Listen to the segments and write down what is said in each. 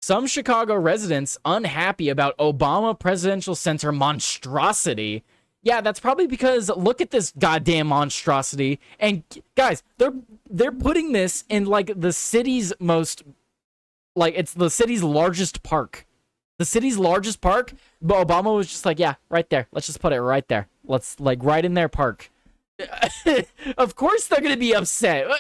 Some Chicago residents unhappy about Obama Presidential Center monstrosity. Yeah, that's probably because look at this goddamn monstrosity. And guys, they're putting this in like the city's most, like, it's the city's largest park. The city's largest park, but Obama was just like, yeah, right there. Let's just put it right there. Let's, like, right in their park. Of course they're going to be upset.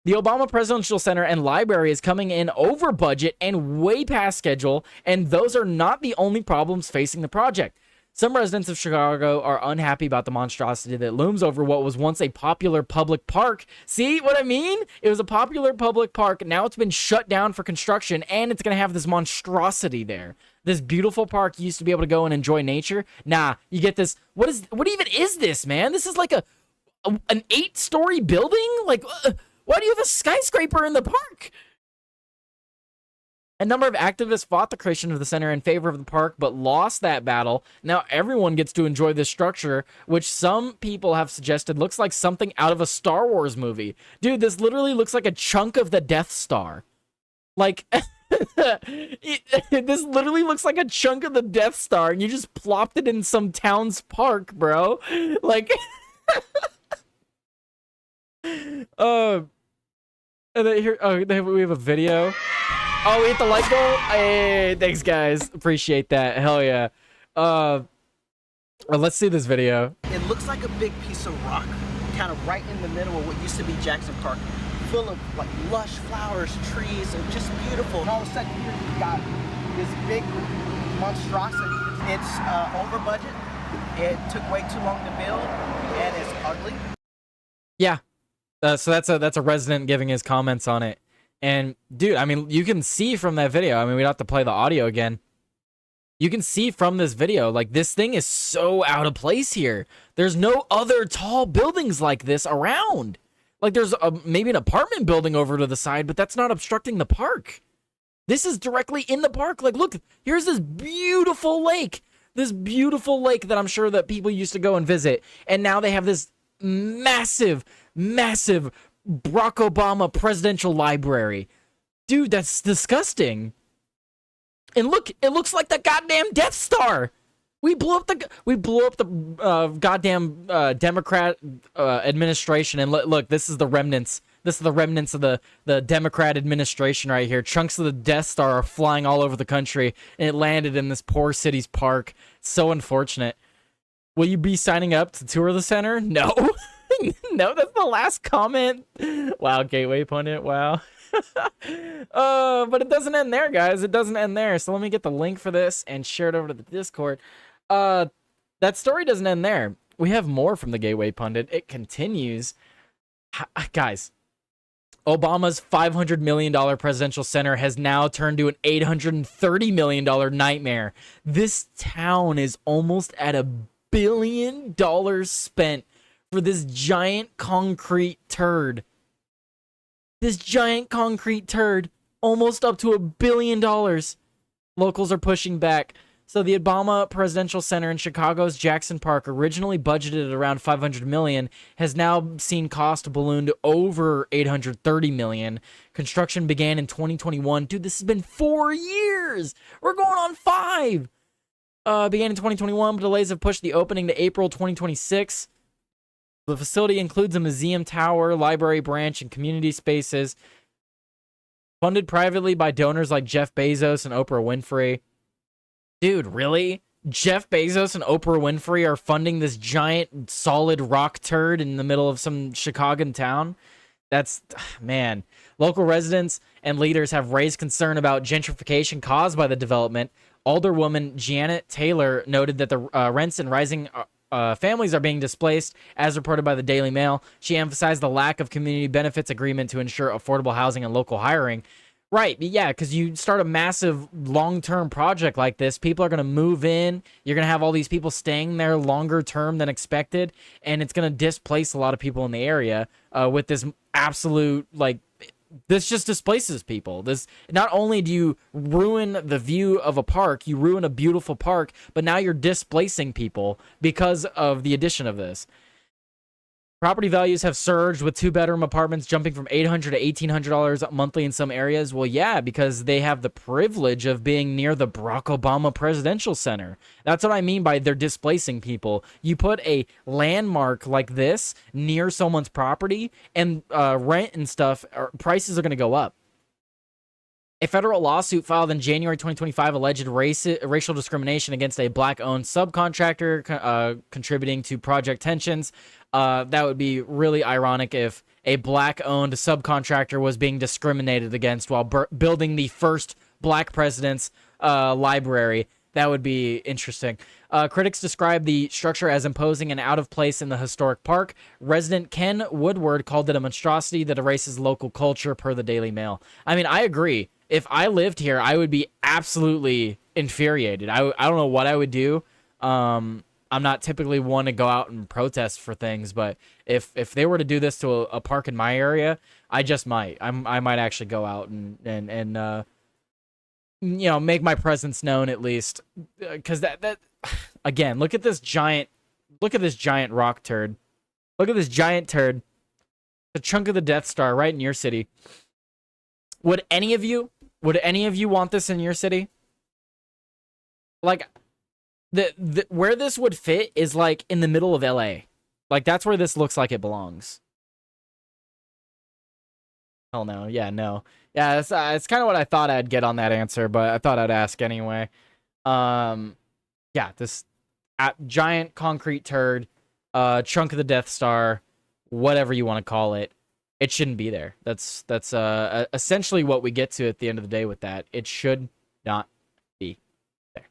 The Obama Presidential Center and Library is coming in over budget and way past schedule, and those are not the only problems facing the project. Some residents of Chicago are unhappy about the monstrosity that looms over what was once a popular public park. See what I mean? It was a popular public park. Now it's been shut down for construction, and it's going to have this monstrosity there. This beautiful park you used to be able to go and enjoy nature. Nah, you get this. What even is this, man? This is like an 8-story building? Like, why do you have a skyscraper in the park? A number of activists fought the creation of the center in favor of the park, but lost that battle. Now everyone gets to enjoy this structure, which some people have suggested looks like something out of a Star Wars movie. Dude, this literally looks like a chunk of the Death Star. Like, this literally looks like a chunk of the Death Star, and you just plopped it in some town's park, bro. Like, and then here, we have a video. Oh, we hit the like goal? Hey, thanks, guys. Appreciate that. Hell yeah. Well, let's see this video. It looks like a big piece of rock, kind of right in the middle of what used to be Jackson Park, full of like lush flowers, trees, and just beautiful. And all of a sudden here you got this big monstrosity. It's over budget. It took way too long to build, and it's ugly. Yeah. So that's a resident giving his comments on it. And, dude, I mean, you can see from that video, I mean, we don't have to play the audio again. You can see from this video, like, this thing is so out of place here. There's no other tall buildings like this around. Like, there's maybe an apartment building over to the side, but that's not obstructing the park. This is directly in the park. Like, look, here's this beautiful lake. This beautiful lake that I'm sure that people used to go and visit. And now they have this massive, massive Barack Obama Presidential Library. Dude, that's disgusting. And look, it looks like the goddamn Death Star. We blew up the goddamn Democrat administration, and look, this is the remnants. This is the remnants of the Democrat administration right here. Chunks of the Death Star are flying all over the country, and it landed in this poor city's park. So unfortunate. Will you be signing up to tour the center? No. No, that's the last comment. Wow, Gateway Pundit, wow. But it doesn't end there, guys. It doesn't end there. So let me get the link for this and share it over to the Discord. That story doesn't end there. We have more from the Gateway Pundit. It continues. Guys, Obama's $500 million presidential center has now turned to an $830 million nightmare. This town is almost at $1 billion spent for this giant concrete turd. This giant concrete turd, almost up to $1 billion. Locals are pushing back. So the Obama Presidential Center in Chicago's Jackson Park, originally budgeted at around $500 million, has now seen cost balloon to over $830 million. Construction began in 2021. Dude, this has been 4 years. We're going on 5. Began in 2021, but delays have pushed the opening to April 2026. The facility includes a museum tower, library branch, and community spaces. Funded privately by donors like Jeff Bezos and Oprah Winfrey. Dude, really? Jeff Bezos and Oprah Winfrey are funding this giant solid rock turd in the middle of some Chicagoan town? That's, man. Local residents and leaders have raised concern about gentrification caused by the development. Alderwoman Janet Taylor noted that the rents and rising families are being displaced, as reported by the Daily Mail. She emphasized the lack of community benefits agreement to ensure affordable housing and local hiring. Right, yeah, because you start a massive long-term project like this, people are going to move in, you're going to have all these people staying there longer term than expected, and it's going to displace a lot of people in the area with this absolute, like, this just displaces people. This, not only do you ruin the view of a park, you ruin a beautiful park, but now you're displacing people because of the addition of this. Property values have surged with 2-bedroom apartments jumping from $800 to $1,800 monthly in some areas. Well, yeah, because they have the privilege of being near the Barack Obama Presidential Center. That's what I mean by they're displacing people. You put a landmark like this near someone's property, and rent and stuff, prices are going to go up. A federal lawsuit filed in January 2025 alleged racial discrimination against a black-owned subcontractor, contributing to project tensions. That would be really ironic if a black-owned subcontractor was being discriminated against while building the first black president's library. That would be interesting. Critics describe the structure as imposing and out of place in the historic park. Resident Ken Woodward called it a monstrosity that erases local culture, per the Daily Mail. I mean, I agree. If I lived here, I would be absolutely infuriated. I don't know what I would do. I'm not typically one to go out and protest for things, but if they were to do this to a park in my area, I just might. I might actually go out and you know, make my presence known at least, because that again, look at this giant rock turd. Look at this giant turd. The chunk of the Death Star right in your city. Would any of you want this in your city? Like, the where this would fit is like in the middle of LA. Like, that's where this looks like it belongs. Hell no. Yeah, no. Yeah, it's kind of what I thought I'd get on that answer, but I thought I'd ask anyway. Yeah, this giant concrete turd, chunk of the Death Star, whatever you want to call it. It shouldn't be there. That's essentially what we get to at the end of the day with that. It should not be there.